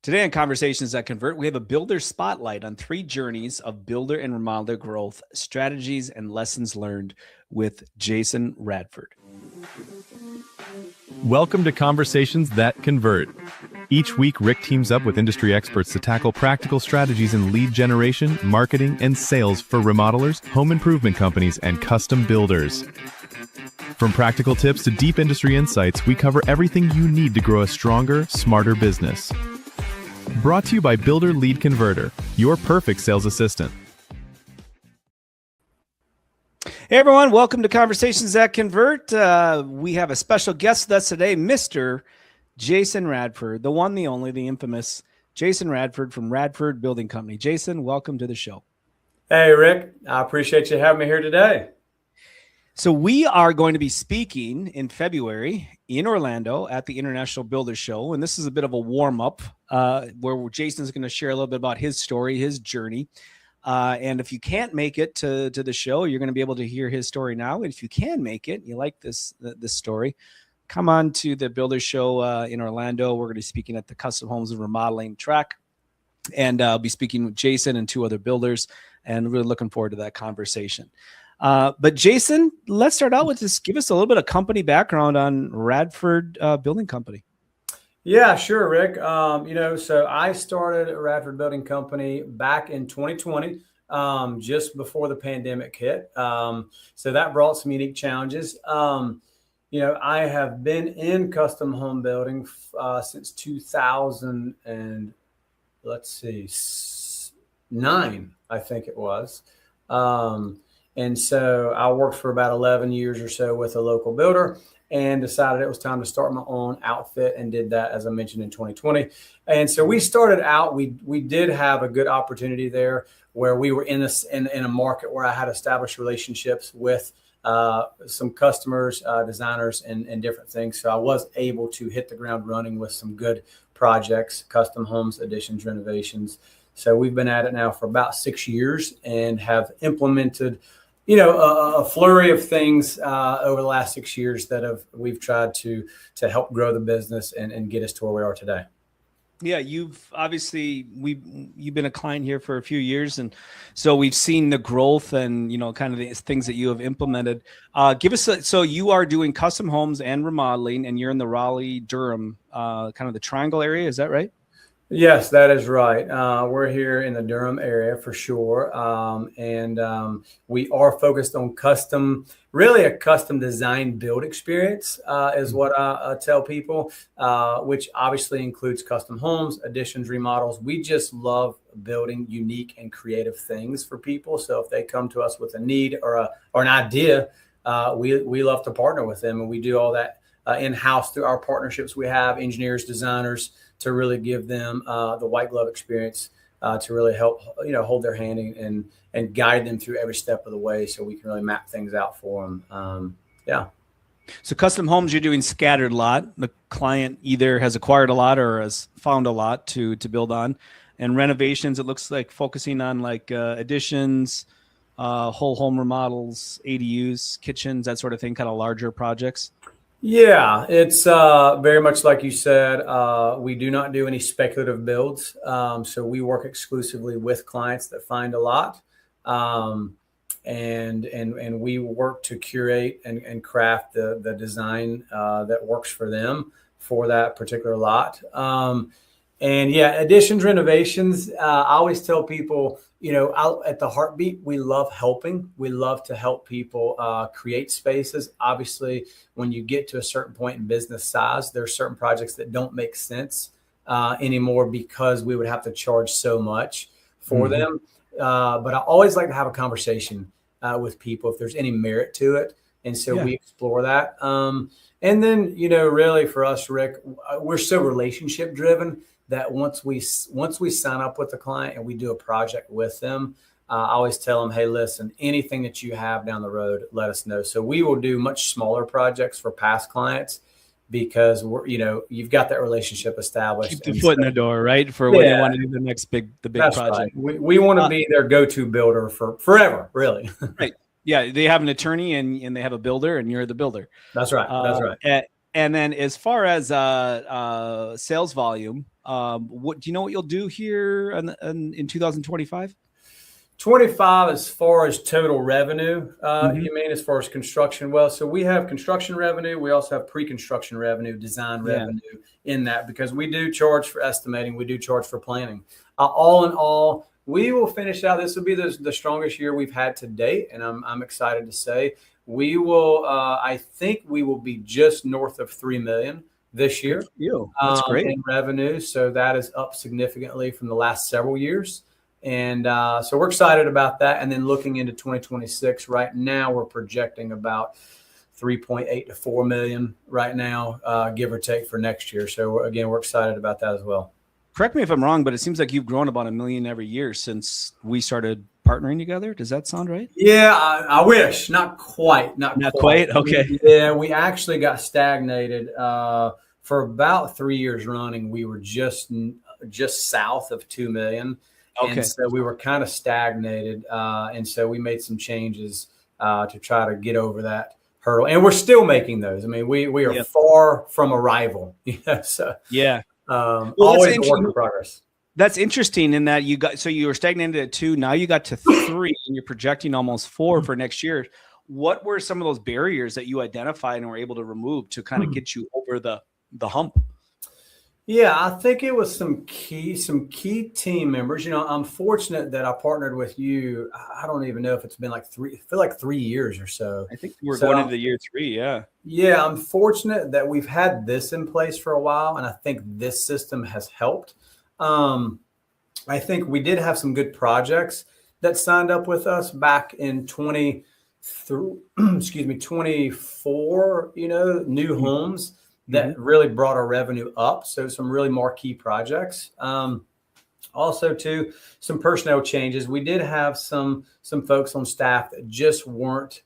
Today on Conversations That Convert, we have a builder spotlight on 3 journeys of builder and remodeler growth, strategies, and lessons learned with Jason Radford. Welcome to Conversations That Convert. Each week, Rick teams up with industry experts to tackle practical strategies in lead generation, marketing, and sales for remodelers, home improvement companies, and custom builders. From practical tips to deep industry insights, we cover everything you need to grow a stronger, smarter business. Brought to you by Builder Lead Converter, your perfect sales assistant. Hey everyone, welcome to Conversations That Convert. We have a special guest with us today, Mr. Jason Radford, the one, the only, the infamous Jason Radford from Radford Building Company. Jason, welcome to the show. Hey Rick, I appreciate you having me here today. So we are going to be speaking in February in Orlando at the International Builders Show. And this is a bit of a warm-up where Jason's going to share a little bit about his story, his journey. And if you can't make it to the show, you're going to be able to hear his story now. And if you can make it, you like this story, come on to the Builders Show in Orlando. We're going to be speaking at the Custom Homes and Remodeling track. And I'll be speaking with Jason and 2 other builders. And really looking forward to that conversation. But Jason, let's start out with this. Give us a little bit of company background on Radford Building Company. Yeah, sure, Rick. So I started Radford Building Company back in 2020, just before the pandemic hit. So that brought some unique challenges. I have been in custom home building since 2009, I think it was. And so I worked for about 11 years or so with a local builder and decided it was time to start my own outfit, and did that, as I mentioned, in 2020. And so we started out, we did have a good opportunity there where we were in a market where I had established relationships with some customers, designers, and different things. So I was able to hit the ground running with some good projects, custom homes, additions, renovations. So we've been at it now for about 6 years and have implemented a flurry of things over the last 6 years that we've tried to help grow the business and get us to where we are today. Yeah, you've been a client here for a few years, and so we've seen the growth and kind of the things that you have implemented. So you are doing custom homes and remodeling, and you're in the Raleigh-Durham kind of the triangle area. Is that right? Yes, that is right. We're here in the Durham area for sure. And we are focused on really a custom design build experience is what I tell people, which obviously includes custom homes, additions, remodels. We just love building unique and creative things for people. So if they come to us with a need or an idea, we love to partner with them. And we do all that in-house through our partnerships. We have engineers, designers, to really give them the white glove experience to really help, hold their hand and guide them through every step of the way, so we can really map things out for them. Yeah. So custom homes, you're doing scattered lot. The client either has acquired a lot or has found a lot to build on. And renovations, it looks like focusing on like additions, whole home remodels, ADUs, kitchens, that sort of thing, kind of larger projects. Yeah, it's very much like you said. We do not do any speculative builds. So we work exclusively with clients that find a lot. And we work to curate and craft the design that works for them for that particular lot. And yeah, additions, renovations, I always tell people, at the Heartbeat, we love helping. We love to help people create spaces. Obviously, when you get to a certain point in business size, there are certain projects that don't make sense anymore because we would have to charge so much for them. But I always like to have a conversation with people if there's any merit to it. And so we explore that. And then, really for us, Rick, we're so relationship driven that once we sign up with the client and we do a project with them, I always tell them, hey, listen, anything that you have down the road, let us know. So we will do much smaller projects for past clients because you've got that relationship established. Keep the foot in the door, right? For when you want to do the big That's project. Right. We want to be their go-to builder for forever, really. Right. Yeah. They have an attorney and they have a builder, and you're the builder. That's right. That's right. And then as far as sales volume, What do you know what you'll do here in 2025? 25 as far as total revenue, Mhm. you mean as far as construction? Well, so we have construction revenue. We also have pre-construction revenue, design Yeah. revenue in that, because we do charge for estimating. We do charge for planning. All in all, we will finish out. This will be the strongest year we've had to date. And I'm excited to say we will, I think we will be just north of 3 million this Good year for you. That's great. in revenue. So that is up significantly from the last several years. And so we're excited about that. And then looking into 2026, right now we're projecting about 3.8 to 4 million right now, give or take, for next year. So again, we're excited about that as well. Correct me if I'm wrong, but it seems like you've grown about 1 million every year since we started partnering together. Does that sound right? Yeah, I wish. Not quite. Not quite. Okay. We actually got stagnated for about 3 years running. We were just south of 2 million. Okay. And so we were kind of stagnated. And so we made some changes to try to get over that hurdle. And we're still making those. I mean, we are far from a rival. So yeah. Always a work in progress. That's interesting in that you were stagnated at 2. Now you got to 3 and you're projecting almost 4 for next year. What were some of those barriers that you identified and were able to remove to kind of get you over the hump? Yeah, I think it was some key team members. You know, I'm fortunate that I partnered with you. I don't even know if it's been like 3 years or so. I think we're going into the year 3. Yeah. Yeah, I'm fortunate that we've had this in place for a while, and I think this system has helped. I think we did have some good projects that signed up with us back in 24, new homes that really brought our revenue up. So some really marquee projects. Also, too, some personnel changes. We did have some folks on staff that just weren't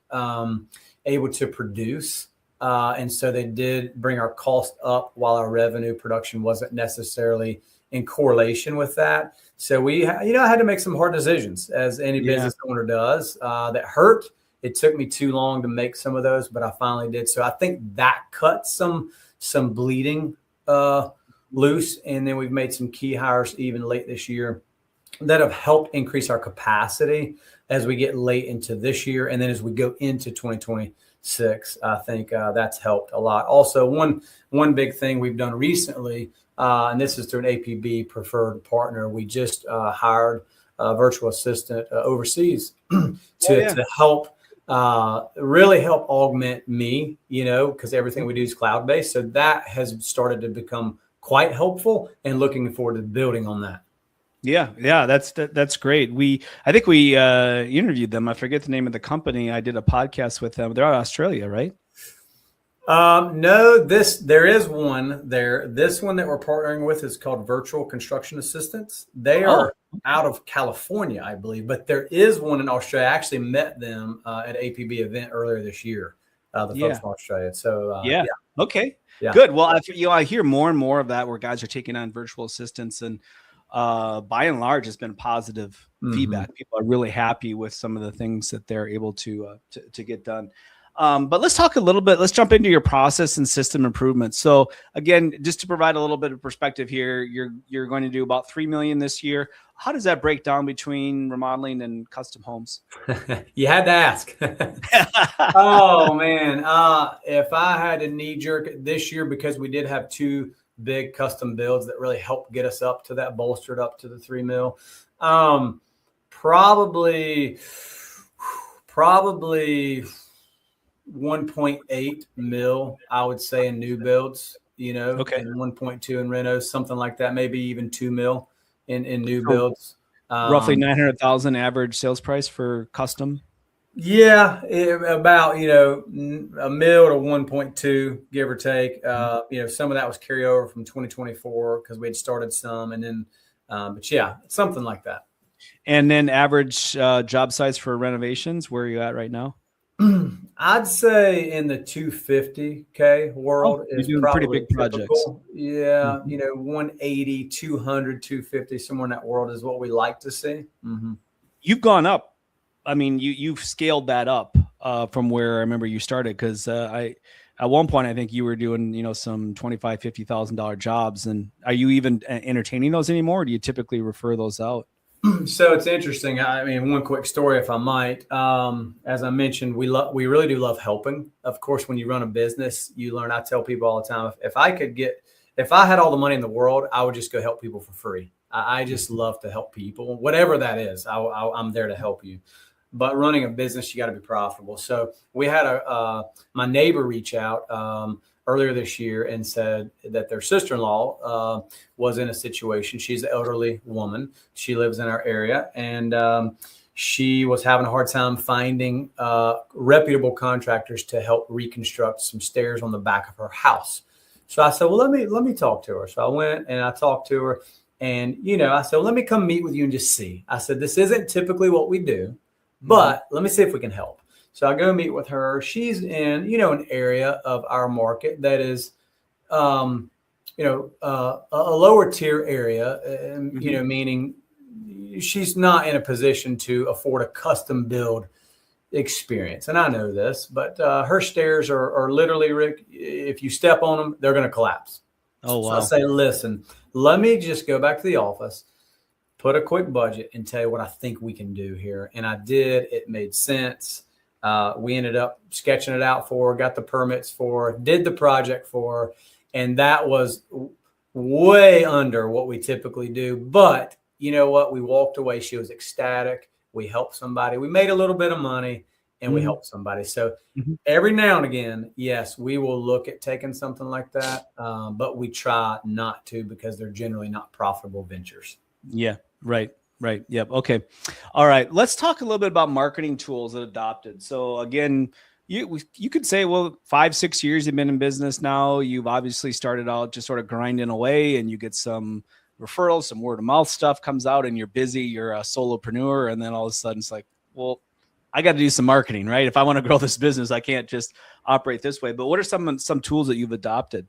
able to produce. And so they did bring our cost up while our revenue production wasn't necessarily in correlation with that. So we, I had to make some hard decisions, as any business owner does, that hurt. It took me too long to make some of those, but I finally did. So I think that cut some bleeding loose. And then we've made some key hires even late this year that have helped increase our capacity as we get late into this year. And then as we go into 2026, I think that's helped a lot. Also, one big thing we've done recently, and this is through an APB preferred partner, we just hired a virtual assistant overseas to help really help augment me, because everything we do is cloud-based. So that has started to become quite helpful, and looking forward to building on that. Yeah. That's great. I think we interviewed them. I forget the name of the company. I did a podcast with them. They're out of Australia, right? No, there is one there. This one that we're partnering with is called Virtual Construction Assistants. They are out of California, I believe, but there is one in Australia. I actually met them at an APB event earlier this year. The folks from Australia. So okay, yeah. Good. Well, I hear more and more of that where guys are taking on virtual assistants, and by and large, it's been positive feedback. People are really happy with some of the things that they're able to get done. But let's talk a little bit. Let's jump into your process and system improvements. So again, just to provide a little bit of perspective here, you're going to do about 3 million this year. How does that break down between remodeling and custom homes? You had to ask. Oh man, if I had to knee jerk it this year, because we did have 2 big custom builds that really helped get us up to that, bolstered up to the 3 mil. Probably 1.8 mil, I would say, in new builds, and 1.2 in renos, something like that, maybe even 2 mil in new builds. Roughly 900,000 average sales price for custom. Yeah, about, a mil to 1.2, give or take. Some of that was carryover from 2024 because we had started some, and then, but yeah, something like that. And then average job size for renovations, where are you at right now? I'd say in the 250K world is probably pretty big projects. Yeah, 180, 200, 250, somewhere in that world is what we like to see. You've gone up. I mean, you've scaled that up from where I remember you started, because I at one point, I think you were doing, some $25,000, $50,000 jobs. And are you even entertaining those anymore? Or do you typically refer those out? So it's interesting. I mean, one quick story, if I might. As I mentioned, we really do love helping. Of course, when you run a business, you learn. I tell people all the time, if I had all the money in the world, I would just go help people for free. I just love to help people, whatever that is. I'm there to help you. But running a business, you got to be profitable. So we had my neighbor reach out earlier this year and said that their sister-in-law was in a situation. She's an elderly woman. She lives in our area, and she was having a hard time finding reputable contractors to help reconstruct some stairs on the back of her house. So I said, well, let me talk to her. So I went and I talked to her, and I said, well, let me come meet with you and just see. I said, this isn't typically what we do, but let me see if we can help. So I go meet with her. She's in, an area of our market that is, a lower tier area, meaning she's not in a position to afford a custom build experience. And I know this, but her stairs are literally, Rick, if you step on them, they're going to collapse. Oh, wow. So I say, listen, let me just go back to the office, put a quick budget, and tell you what I think we can do here. And I did. It made sense. We ended up sketching it out for her, got the permits for her, did the project for her, and that was way under what we typically do. But you know what? We walked away. She was ecstatic. We helped somebody. We made a little bit of money, and we helped somebody. So every now and again, yes, we will look at taking something like that, but we try not to because they're generally not profitable ventures. Yeah, right. Right. Yep. Okay. All right. Let's talk a little bit about marketing tools that adopted. So again, you could say, well, 5-6 years you've been in business now. You've obviously started out just sort of grinding away, and you get some referrals, some word of mouth stuff comes out, and you're busy. You're a solopreneur, and then all of a sudden it's like, well, I got to do some marketing, right? If I want to grow this business, I can't just operate this way. But what are some tools that you've adopted?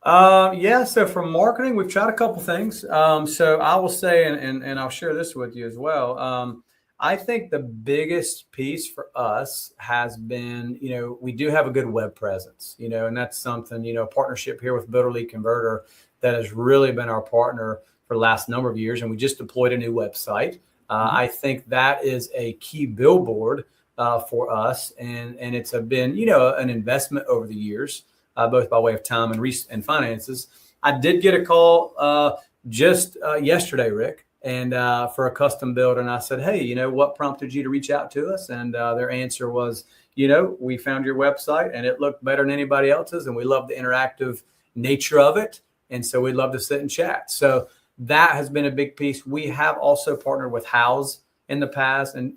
So for marketing, we've tried a couple things. So I will say, and I'll share this with you as well. I think the biggest piece for us has been, we do have a good web presence, and that's something, partnership here with Builder Lead Converter that has really been our partner for the last number of years. And we just deployed a new website. I think that is a key billboard, for us. And it's been, an investment over the years. Both by way of time and finances. I did get a call just yesterday, Rick, and for a custom build. And I said, hey, what prompted you to reach out to us? And their answer was, we found your website and it looked better than anybody else's. And we love the interactive nature of it. And so we'd love to sit and chat. So that has been a big piece. We have also partnered with House in the past and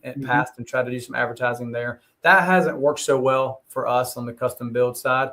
tried to do some advertising there. That hasn't worked so well for us on the custom build side.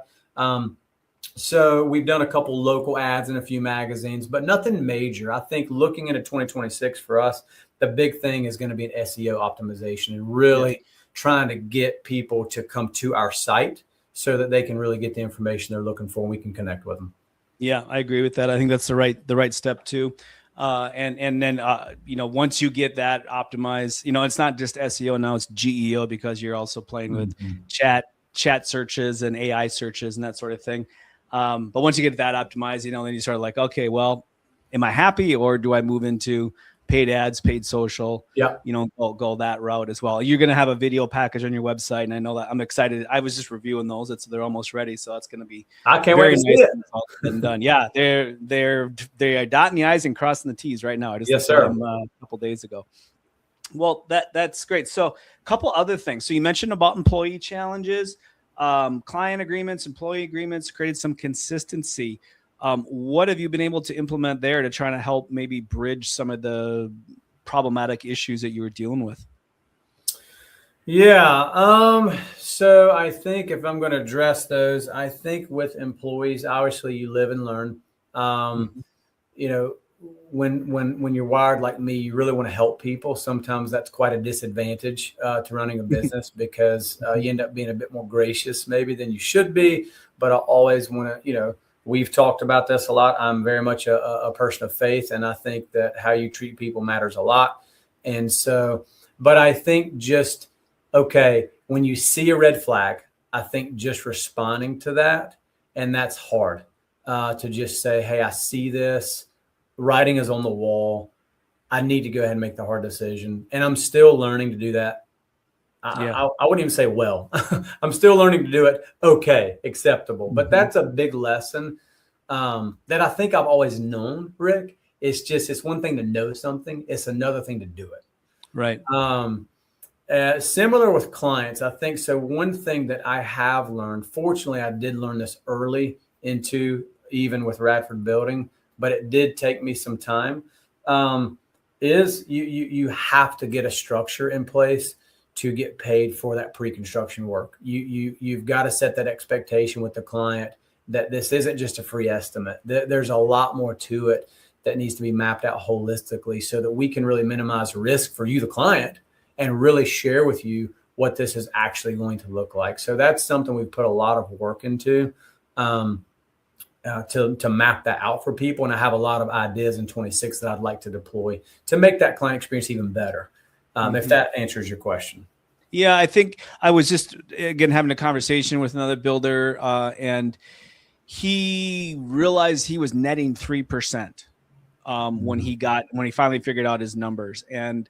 So we've done a couple local ads in a few magazines, but nothing major. I think looking into 2026 for us, the big thing is going to be an SEO optimization and really trying to get people to come to our site so that they can really get the information they're looking for and we can connect with them. Yeah, I agree with that. I think that's the right step too. And then, once you get that optimized, it's not just SEO now, it's GEO, because you're also playing with chat searches and AI searches and that sort of thing. But once you get that optimized, then you start like, okay, well, am I happy, or do I move into paid ads, paid social? Yeah. Go that route as well. You're going to have a video package on your website, and I know that. I'm excited. I was just reviewing those. They're almost ready. So it's going to be, I can't wait to see it. And done. Yeah. They are dotting the I's and crossing the T's right now. I just yes, saw sir. them a couple days ago. Well, that's great. So a couple other things. So you mentioned about employee challenges, client agreements, employee agreements, created some consistency. What have you been able to implement there to try to help maybe bridge some of the problematic issues that you were dealing with? Yeah. So I think if I'm going to address those, I think with employees, obviously you live and learn. When you're wired like me, you really want to help people. Sometimes that's quite a disadvantage to running a business because you end up being a bit more gracious maybe than you should be. But I always want to, we've talked about this a lot. I'm very much a person of faith, and I think that how you treat people matters a lot. And so, but I think just, okay, when you see a red flag, I think just responding to that, and that's hard to just say, hey, I see this, writing is on the wall. I need to go ahead and make the hard decision. And I'm still learning to do that. I wouldn't even say well. I'm still learning to do it okay, acceptable. But that's a big lesson that I think I've always known, Rick. It's one thing to know something. It's another thing to do it. Right. Similar with clients, I think. So one thing that I have learned, fortunately, I did learn this early into even with Radford Building, but it did take me some time, is you have to get a structure in place to get paid for that pre-construction work. You've got to set that expectation with the client that this isn't just a free estimate. There's a lot more to it that needs to be mapped out holistically so that we can really minimize risk for you, the client, and really share with you what this is actually going to look like. So that's something we've put a lot of work into to map that out for people. And I have a lot of ideas in 26 that I'd like to deploy to make that client experience even better. If that answers your question. Yeah, I think I was just, again, having a conversation with another builder and he realized he was netting 3% when he finally figured out his numbers. And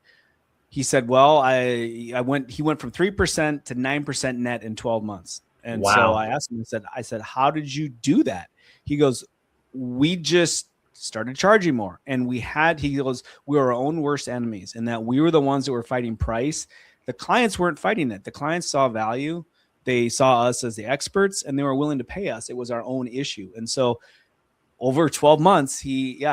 he said, well, he went from 3% to 9% net in 12 months. And Wow. So I asked him, I said, how did you do that? He goes, we just started charging more. And we were our own worst enemies in that we were the ones that were fighting price. The clients weren't fighting it. The clients saw value. They saw us as the experts and they were willing to pay us. It was our own issue. And so over 12 months, he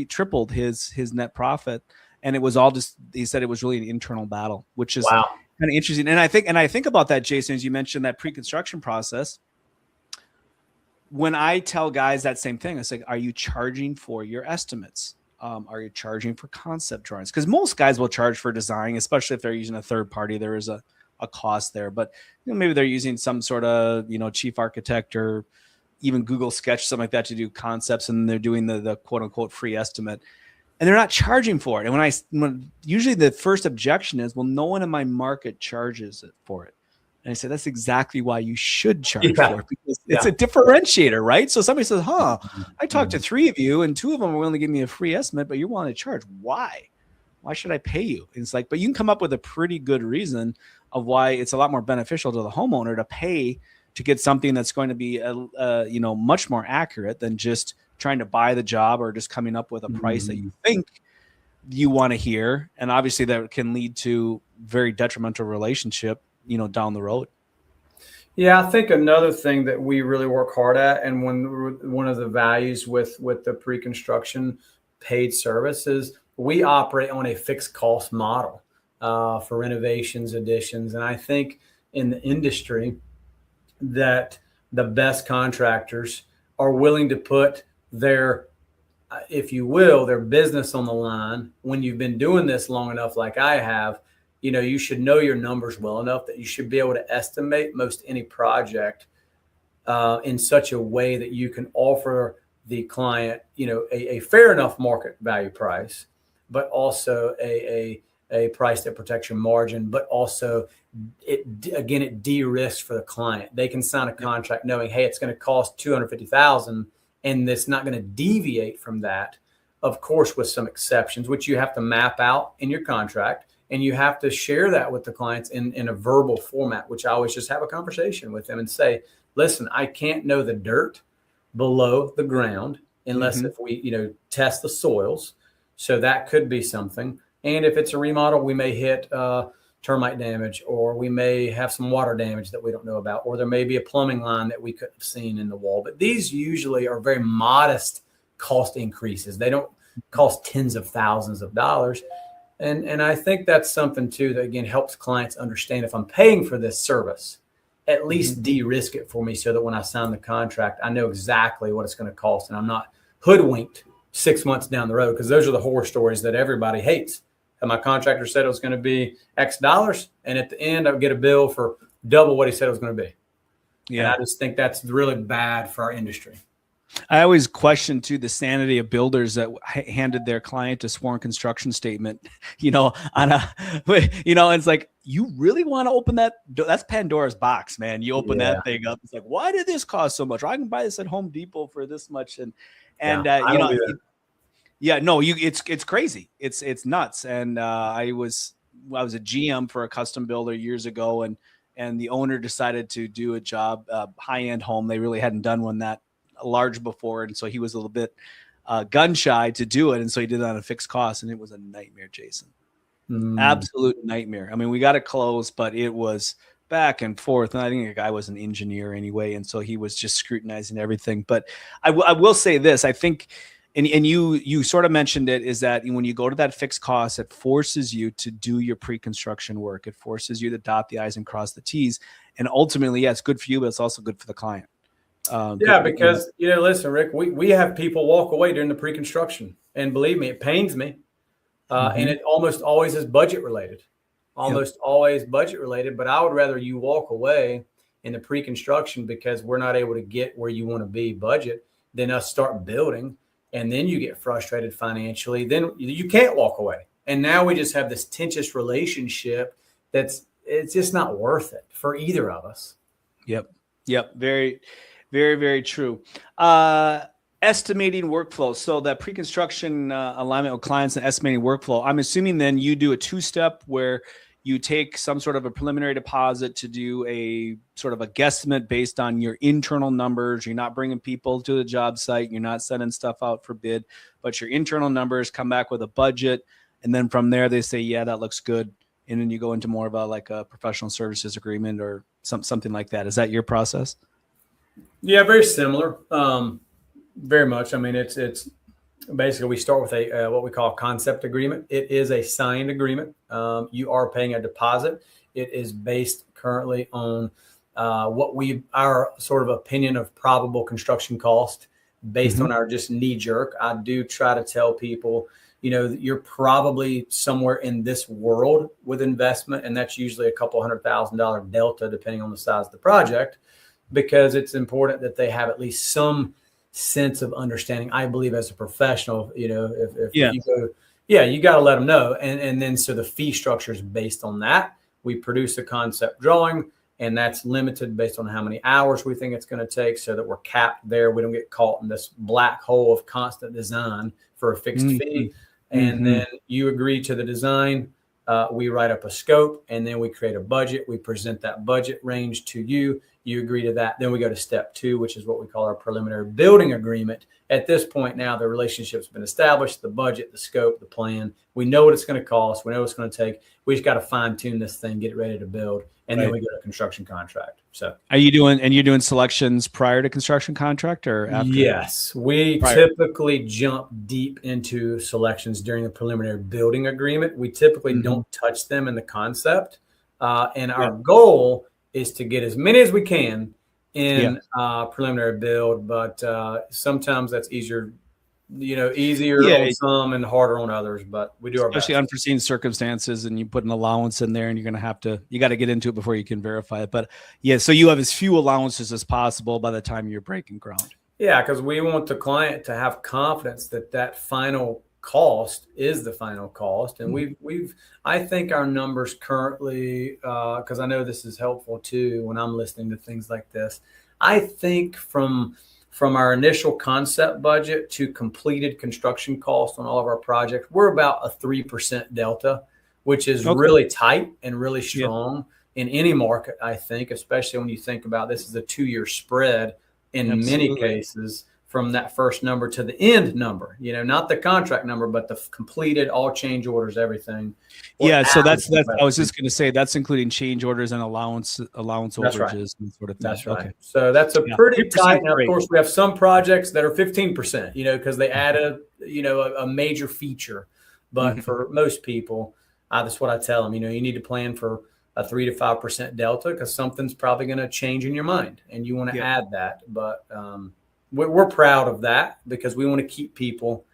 tripled his net profit. And it was all he said it was really an internal battle, which is kind of interesting. And I think about that, Jason, as you mentioned, that pre-construction process. When I tell guys that same thing, I say, are you charging for your estimates? Are you charging for concept drawings? Because most guys will charge for design, especially if they're using a third party. There is a cost there, but maybe they're using some sort of chief architect or even Google Sketch, something like that, to do concepts, and they're doing the quote unquote free estimate, and they're not charging for it. And when usually the first objection is, well, no one in my market charges for it. And I said, that's exactly why you should charge for it, because it's a differentiator, right? So somebody says, I talked to 3 of you and 2 of them are willing to give me a free estimate, but you want to charge. Why? Why should I pay you? And it's like, but you can come up with a pretty good reason of why it's a lot more beneficial to the homeowner to pay to get something that's going to be, much more accurate than just trying to buy the job or just coming up with a price that you think you want to hear. And obviously that can lead to very detrimental relationship down the road. Yeah, I think another thing that we really work hard at, and one of the values with the pre-construction paid services, we operate on a fixed cost model for renovations, additions. And I think in the industry that the best contractors are willing to put their, if you will, their business on the line. When you've been doing this long enough, like I have, you should know your numbers well enough that you should be able to estimate most any project in such a way that you can offer the client, a fair enough market value price, but also a price that protects your margin, but also it de-risks for the client. They can sign a contract knowing, hey, it's going to cost $250,000 and it's not going to deviate from that, of course, with some exceptions, which you have to map out in your contract. And you have to share that with the clients in a verbal format, which I always just have a conversation with them and say, listen, I can't know the dirt below the ground unless if we, test the soils. So that could be something. And if it's a remodel, we may hit termite damage, or we may have some water damage that we don't know about, or there may be a plumbing line that we couldn't have seen in the wall. But these usually are very modest cost increases. They don't cost tens of thousands of dollars. And I think that's something too that again helps clients understand, if I'm paying for this service, at least de-risk it for me so that when I sign the contract, I know exactly what it's going to cost and I'm not hoodwinked 6 months down the road, because those are the horror stories that everybody hates. And my contractor said it was going to be X dollars, and at the end I would get a bill for double what he said it was going to be. Yeah, and I just think that's really bad for our industry. I always question too the sanity of builders that handed their client a sworn construction statement, on a, it's like, you really want to open that? That's Pandora's box, man. You open Yeah. that thing up. It's like, why did this cost so much? I can buy this at Home Depot for this much. Yeah, I don't do that. Yeah, no, it's crazy. It's nuts. And I was a GM for a custom builder years ago, and the owner decided to do a job, high-end home. They really hadn't done one that large before, and so he was a little bit gun shy to do it, and so he did it on a fixed cost, and it was a nightmare, Jason. Absolute nightmare. I mean, we got it closed, but it was back and forth, and I think the guy was an engineer anyway, and so he was just scrutinizing everything. But I will say this, I think, and you sort of mentioned it, is that when you go to that fixed cost, it forces you to do your pre-construction work. It forces you to dot the I's and cross the T's, and ultimately, yeah, it's good for you, but it's also good for the client. Because listen, Rick, we have people walk away during the pre-construction, and believe me, it pains me, and it almost always is budget related, always budget related. But I would rather you walk away in the pre-construction because we're not able to get where you want to be budget than us start building, and then you get frustrated financially. Then you can't walk away, and now we just have this tenuous relationship it's just not worth it for either of us. Yep. Very, very, very true. Estimating workflow. So that pre-construction alignment with clients and estimating workflow, I'm assuming then you do a two-step where you take some sort of a preliminary deposit to do a sort of a guesstimate based on your internal numbers. You're not bringing people to the job site. You're not sending stuff out for bid, but your internal numbers come back with a budget. And then from there, they say, yeah, that looks good. And then you go into more of a professional services agreement or something like that. Is that your process? Yeah, very similar. Very much. I mean, it's basically we start with a what we call a concept agreement. It is a signed agreement. You are paying a deposit. It is based currently on our sort of opinion of probable construction cost based on our just knee jerk. I do try to tell people, you're probably somewhere in this world with investment, and that's usually a couple $100,000 delta depending on the size of the project, because it's important that they have at least some sense of understanding. I believe as a professional, if you go, you got to let them know. And then, so the fee structure is based on that. We produce a concept drawing, and that's limited based on how many hours we think it's going to take, so that we're capped there. We don't get caught in this black hole of constant design for a fixed fee. And then you agree to the design. We write up a scope, and then we create a budget. We present that budget range to you. You agree to that. Then we go to step 2, which is what we call our preliminary building agreement. At this point now, the relationship's been established, the budget, the scope, the plan. We know what it's going to cost. We know what it's going to take. We just got to fine tune this thing, get it ready to build. And then we go to construction contract. So you're doing selections prior to construction contract or after? Yes, we typically jump deep into selections during the preliminary building agreement. We typically don't touch them in the concept. And our goal is to get as many as we can in preliminary build, but sometimes that's easier on some and harder on others, but we do our best. Especially unforeseen circumstances, and you put an allowance in there, and you got to get into it before you can verify it. But so you have as few allowances as possible by the time you're breaking ground. Yeah, because we want the client to have confidence that final cost is the final cost. And I think our numbers currently, because I know this is helpful too when I'm listening to things like this, I think from our initial concept budget to completed construction cost on all of our projects, we're about a 3% delta, which is really tight and really strong in any market, I think, especially when you think about this is a 2-year spread in many cases from that first number to the end number, not the contract number, but the completed, all change orders, everything. So that's I was just going to say that's including change orders and allowance overages and sort of thing. That's right. Okay. So that's a pretty tight. Now, of course, we have some projects that are 15%, because they added, a major feature. But for most people, that's what I tell them. You need to plan for a 3 to 5% delta because something's probably going to change in your mind, and you want to add that. But we're proud of that because we want to keep people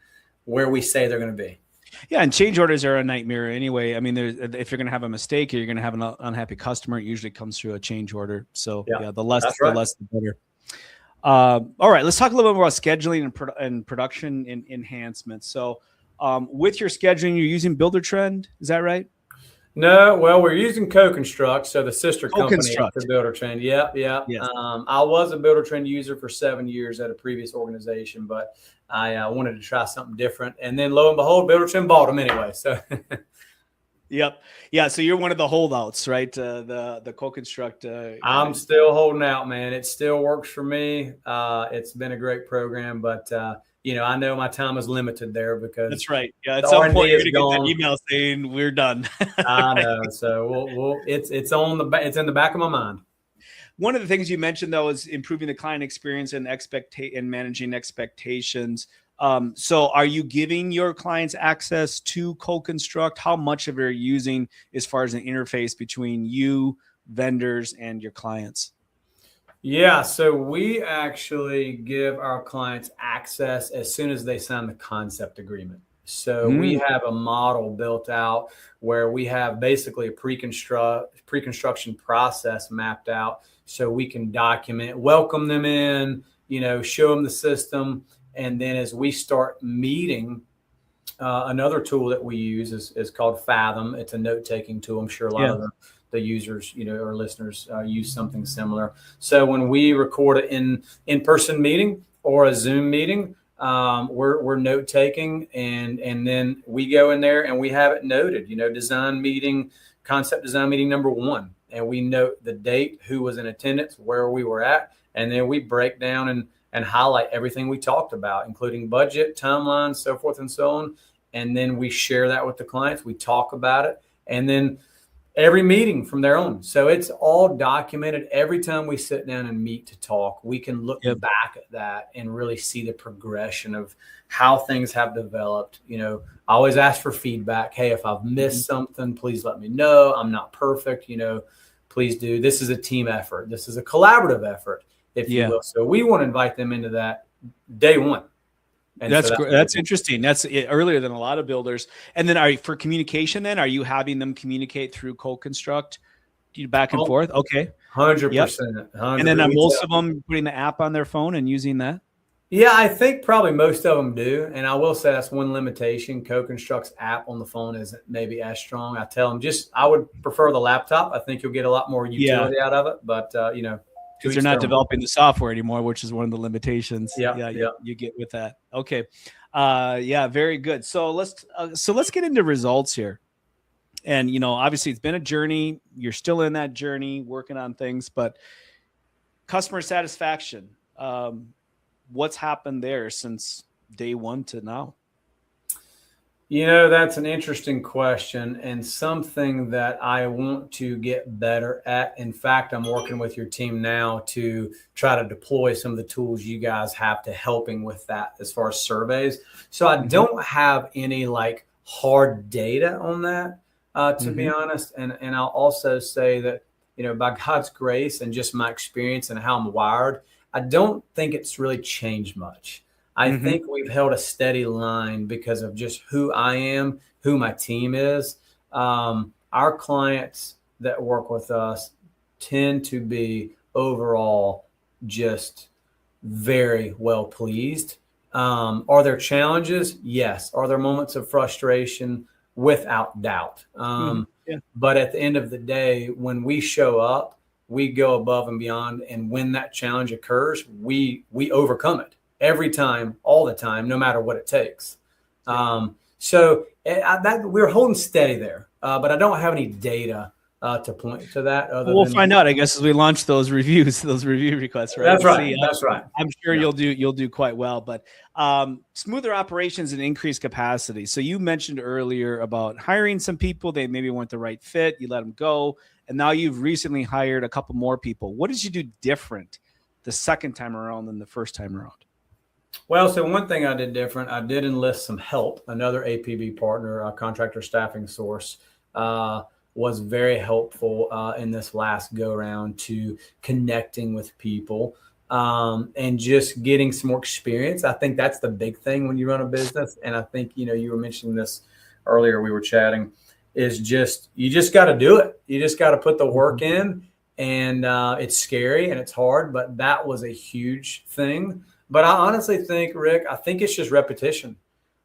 where we say they're going to be. Yeah, and change orders are a nightmare anyway. I mean, if you're going to have a mistake or you're going to have an unhappy customer, it usually comes through a change order. So the less the better. All right, let's talk a little bit more about scheduling and production enhancements. So, with your scheduling, you're using Builder Trend, is that right? No, well, we're using Co-Construct, so the sister company to Co-Construct. Builder Trend. Yep, yep. Yes. I was a Builder Trend user for 7 years at a previous organization, but I wanted to try something different. And then lo and behold, Builder Trend bought them anyway. So, Yep. Yeah. So you're one of the holdouts, right? The Co-Construct. I'm still holding out, man. It still works for me. It's been a great program, but I know my time is limited there because that's right. Yeah. At the some R&D point, you're is gonna get gone. that email saying we're done. I know. So it's in the back of my mind. One of the things you mentioned though is improving the client experience and managing expectations. So are you giving your clients access to Co-Construct? How much of it are you using as far as an interface between you, vendors, and your clients? Yeah, so we actually give our clients access as soon as they sign the concept agreement. So we have a model built out where we have basically a pre-construction process mapped out so we can document, welcome them in, show them the system. And then as we start meeting, another tool that we use is called Fathom. It's a note-taking tool. I'm sure a lot of the users, or listeners use something similar. So when we record an in-person meeting or a Zoom meeting, we're note-taking, and then we go in there and we have it noted, concept design meeting number 1. And we note the date, who was in attendance, where we were at, and then we break down and highlight everything we talked about, including budget, timelines, so forth and so on. And then we share that with the clients. We talk about it. And then every meeting from there on. So it's all documented. Every time we sit down and meet to talk, we can look back at that and really see the progression of how things have developed. I always ask for feedback. Hey, if I've missed something, please let me know. I'm not perfect. Please do. This is a team effort. This is a collaborative effort, if you will. So we want to invite them into that day one. And that's interesting. That's earlier than a lot of builders. And then for communication, then are you having them communicate through Co-Construct back and forth? Okay. 100%. And then are most of them putting the app on their phone and using that? Yeah, I think probably most of them do. And I will say that's one limitation. Co-Construct's app on the phone isn't maybe as strong. I tell them I would prefer the laptop. I think you'll get a lot more utility out of it. But, because they're not developing the software anymore, which is one of the limitations. Yeah. You get with that. Okay. Very good. So let's get into results here. And, obviously it's been a journey. You're still in that journey, working on things, but customer satisfaction, what's happened there since day one to now? That's an interesting question and something that I want to get better at. In fact, I'm working with your team now to try to deploy some of the tools you guys have to helping with that as far as surveys. So I don't have any hard data on that, to be honest. And I'll also say that, by God's grace and just my experience and how I'm wired, I don't think it's really changed much. I think we've held a steady line because of just who I am, who my team is. Our clients that work with us tend to be overall just very well pleased. Are there challenges? Yes. Are there moments of frustration? Without doubt. But at the end of the day, when we show up, we go above and beyond. And when that challenge occurs, we overcome it. Every time, all the time, no matter what it takes. So we're holding steady there, but I don't have any data to point to that. We'll find out, I guess, as we launch those review requests. Right? That's right. That's right. I'm sure you'll do quite well. But smoother operations and increased capacity. So you mentioned earlier about hiring some people. They maybe weren't the right fit. You let them go, and now you've recently hired a couple more people. What did you do different the second time around than the first time around? Well, so one thing I did different, I did enlist some help. Another APB partner, a contractor staffing source, was very helpful in this last go round to connecting with people and just getting some more experience. I think that's the big thing when you run a business. And I think, you were mentioning this earlier, we were chatting, is you just got to do it. You just got to put the work in and it's scary and it's hard, but that was a huge thing. But I honestly think, Rick, I think it's just repetition.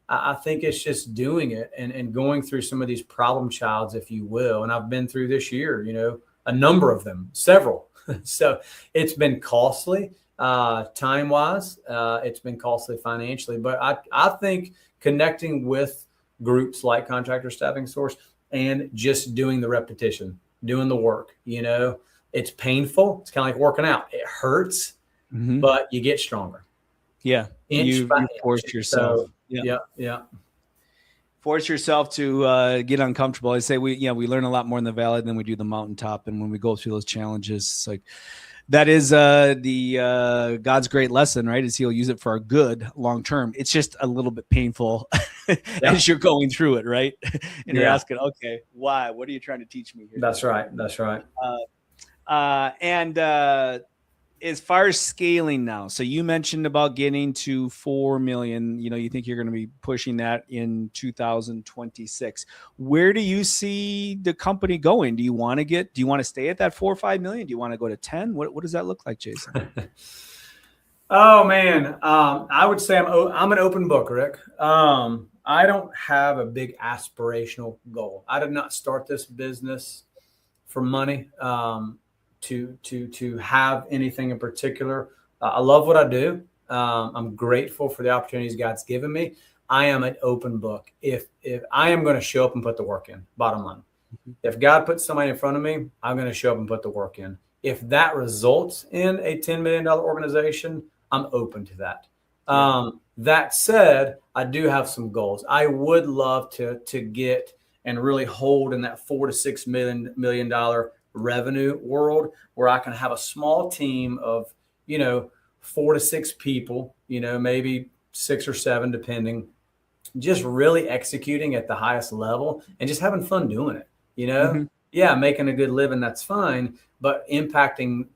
I think it's just doing it and going through some of these problem childs, if you will. And I've been through this year, a number of them, several. So it's been costly time wise. It's been costly financially. But I think connecting with groups like Contractor Staffing Source and just doing the repetition, doing the work, it's painful. It's kind of like working out. It hurts, but you get stronger. Yeah. You force yourself. So, yeah. Force yourself to get uncomfortable. I say we learn a lot more in the valley than we do the mountaintop. And when we go through those challenges, it's like that is the God's great lesson, right? Is He'll use it for our good long term. It's just a little bit painful as you're going through it, right? And you're asking, okay, why? What are you trying to teach me here? That's right. And as far as scaling now, so you mentioned about getting to 4 million, you think you're going to be pushing that in 2026. Where do you see the company going? Do you want to stay at that 4 or 5 million? Do you want to go to 10? What does that look like, Jason? Oh man. I would say I'm an open book, Rick. I don't have a big aspirational goal. I did not start this business for money. To have anything in particular. I love what I do. I'm grateful for the opportunities God's given me. I am an open book. If I am going to show up and put the work in, bottom line. If God puts somebody in front of me, I'm going to show up and put the work in. If that results in a $10 million organization, I'm open to that. That said, I do have some goals. I would love to get and really hold in that $4 to $6 million revenue world where I can have a small team of, 4 to 6 people, maybe 6 or 7, depending, just really executing at the highest level and just having fun doing it, Yeah, making a good living, that's fine, but impacting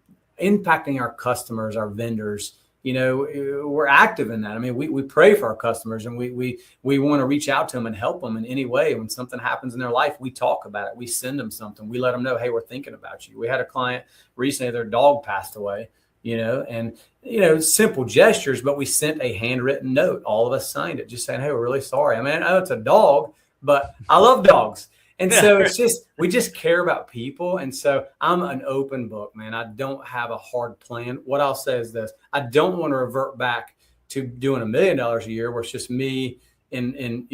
our customers, our vendors, we're active in that. I mean, we pray for our customers and we want to reach out to them and help them in any way. When something happens in their life, we talk about it. We send them something. We let them know, hey, we're thinking about you. We had a client recently, their dog passed away, and, simple gestures, but we sent a handwritten note. All of us signed it just saying, hey, we're really sorry. I mean, I know it's a dog, but I love dogs. And so it's just, we just care about people. And so I'm an open book, man. I don't have a hard plan. What I'll say is this: I don't want to revert back to doing $1 million a year where it's just me in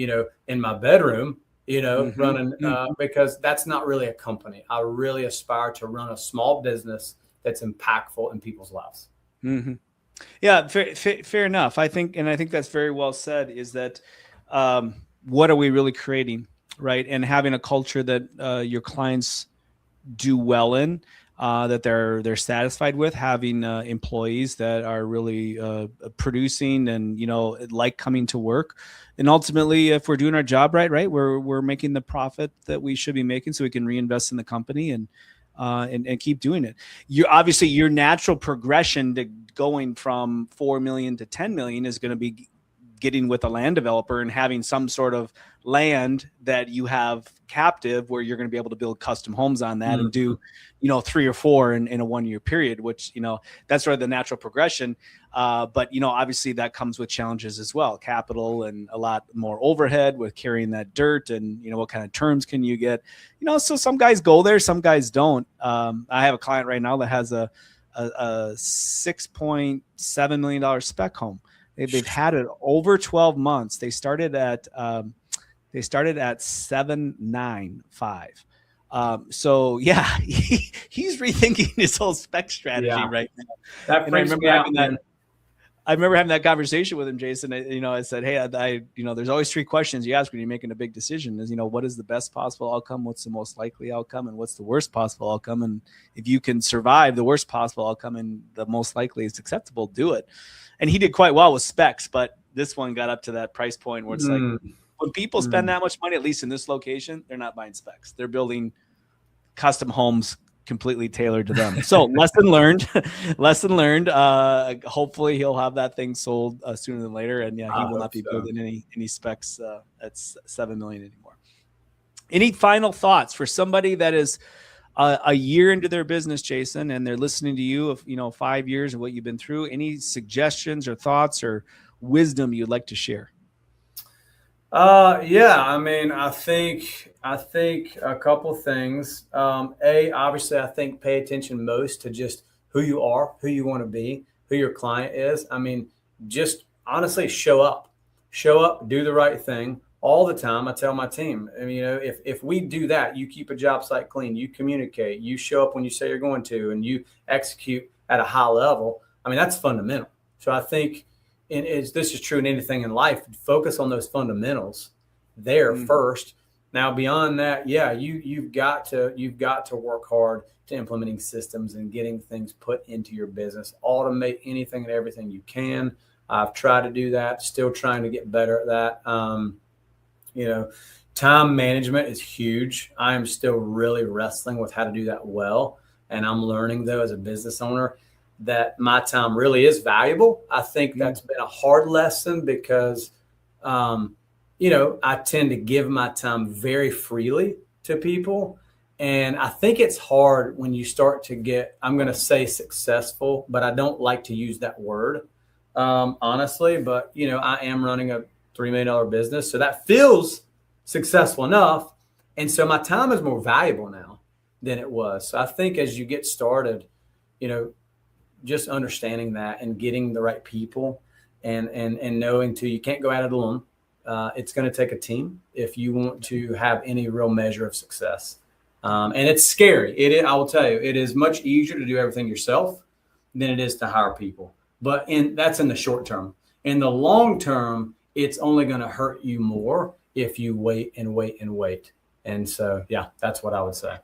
my bedroom, running, because that's not really a company. I really aspire to run a small business that's impactful in people's lives. Mm-hmm. Yeah, fair enough. I think that's very well said, is that what are we really creating? Right. And having a culture that your clients do well in, that they're satisfied with, having employees that are really producing and, like coming to work. And ultimately, if we're doing our job right, we're making the profit that we should be making so we can reinvest in the company and keep doing it. Your natural progression to going from 4 million to 10 million is going to be getting with a land developer and having some sort of land that you have captive where you're going to be able to build custom homes on that and do, 3 or 4 in a 1 year period, which, that's sort of the natural progression. But, obviously that comes with challenges as well, capital and a lot more overhead with carrying that dirt and, what kind of terms can you get, so some guys go there, some guys don't. I have a client right now that has a $6.7 million spec home. They've had it over 12 months. They started at 795. So yeah, he's rethinking his whole spec strategy right now. That freaks me out, man. I remember having that conversation with him, Jason. I said, hey, there's always 3 questions you ask when you're making a big decision: is, what is the best possible outcome? What's the most likely outcome? And what's the worst possible outcome? And if you can survive the worst possible outcome and the most likely is acceptable, do it. And he did quite well with specs, but this one got up to that price point where it's like, when people spend that much money, at least in this location, they're not buying specs. They're building custom homes completely tailored to them. So lesson learned. Hopefully he'll have that thing sold sooner than later. And yeah, he will not be building any specs at 7 million anymore. Any final thoughts for somebody that is a year into their business, Jason, and they're listening to you of, 5 years of what you've been through, any suggestions or thoughts or wisdom you'd like to share? Yeah, I mean, I think a couple things. Obviously, I think pay attention most to just who you are, who you want to be, who your client is. I mean, just honestly show up, do the right thing all the time. I tell my team, I mean, if we do that, you keep a job site clean, you communicate, you show up when you say you're going to, and you execute at a high level. I mean, that's fundamental. So I think, this is true in anything in life. Focus on those fundamentals there first. Now, beyond that, yeah, you've got to work hard to implementing systems and getting things put into your business. Automate anything and everything you can. I've tried to do that. Still trying to get better at that. Time management is huge. I am still really wrestling with how to do that well, and I'm learning though as a business owner that my time really is valuable. I think that's been a hard lesson because, I tend to give my time very freely to people. And I think it's hard when you start to get, I'm going to say successful, but I don't like to use that word, honestly. But, I am running a $3 million business. So that feels successful enough. And so my time is more valuable now than it was. So I think as you get started, just understanding that and getting the right people and knowing too, you can't go at it alone. It's going to take a team if you want to have any real measure of success. And it's scary. I will tell you, it is much easier to do everything yourself than it is to hire people. But that's in the short term. In the long term, it's only going to hurt you more if you wait and wait and wait. And so, yeah, that's what I would say.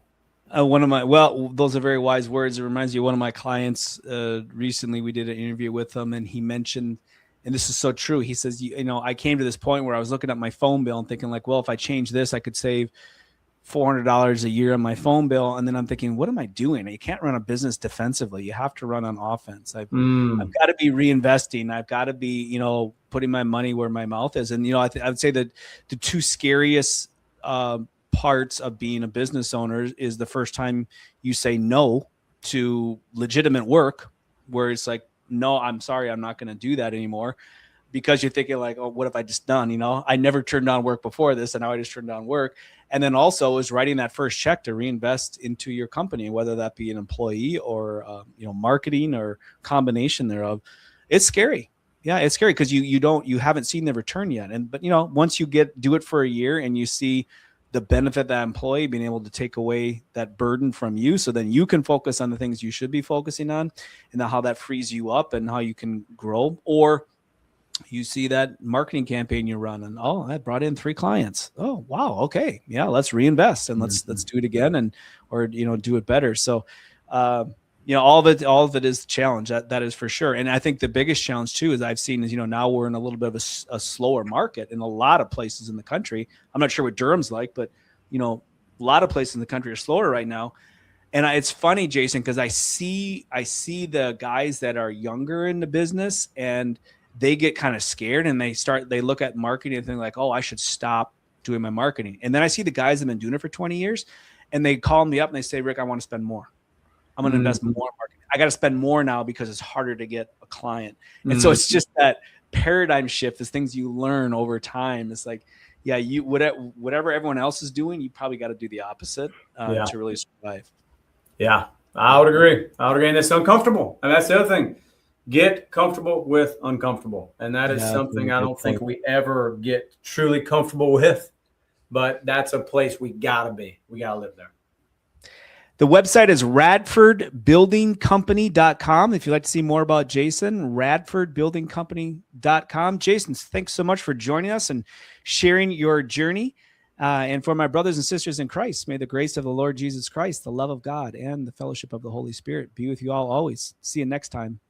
Those are very wise words. It reminds me of one of my clients. Recently, we did an interview with him, and he mentioned, and this is so true. He says, I came to this point where I was looking at my phone bill and thinking like, well, if I change this, I could save $400 a year on my phone bill. And then I'm thinking, what am I doing? You can't run a business defensively. You have to run on offense. I've got to be reinvesting. I've got to be, putting my money where my mouth is. And, I would say that the two scariest parts of being a business owner is the first time you say no to legitimate work, where it's like, no, I'm sorry, I'm not going to do that anymore, because you're thinking like, oh, what have I just done? I never turned down work before this, and now I just turned down work. And then also is writing that first check to reinvest into your company, whether that be an employee or marketing or combination thereof. It's scary. Yeah, it's scary because you haven't seen the return yet. But once you do it for a year and you see the benefit that employee being able to take away that burden from you, so then you can focus on the things you should be focusing on, and how that frees you up and how you can grow. Or you see that marketing campaign you run and, oh, I brought in 3 clients. Oh, wow. Okay. Yeah. Let's reinvest and let's do it again or do it better. So, all of it is the challenge. That is for sure. And I think the biggest challenge too, as I've seen, is, now we're in a little bit of a slower market in a lot of places in the country. I'm not sure what Durham's like, but, a lot of places in the country are slower right now. And it's funny, Jason, because I see the guys that are younger in the business, and they get kind of scared, and they look at marketing and think like, oh, I should stop doing my marketing. And then I see the guys that have been doing it for 20 years, and they call me up and they say, Rick, I want to spend more. I'm going to invest more in marketing. I got to spend more now because it's harder to get a client. And so it's just that paradigm shift, is things you learn over time. It's like, yeah, whatever everyone else is doing, you probably got to do the opposite to really survive. Yeah, I would agree. And it's uncomfortable. And that's the other thing. Get comfortable with uncomfortable. And that is something I don't think we ever get truly comfortable with. But that's a place we got to be. We got to live there. The website is radfordbuildingcompany.com. If you'd like to see more about Jason, radfordbuildingcompany.com. Jason, thanks so much for joining us and sharing your journey. And for my brothers and sisters in Christ, may the grace of the Lord Jesus Christ, the love of God, and the fellowship of the Holy Spirit be with you all always. See you next time.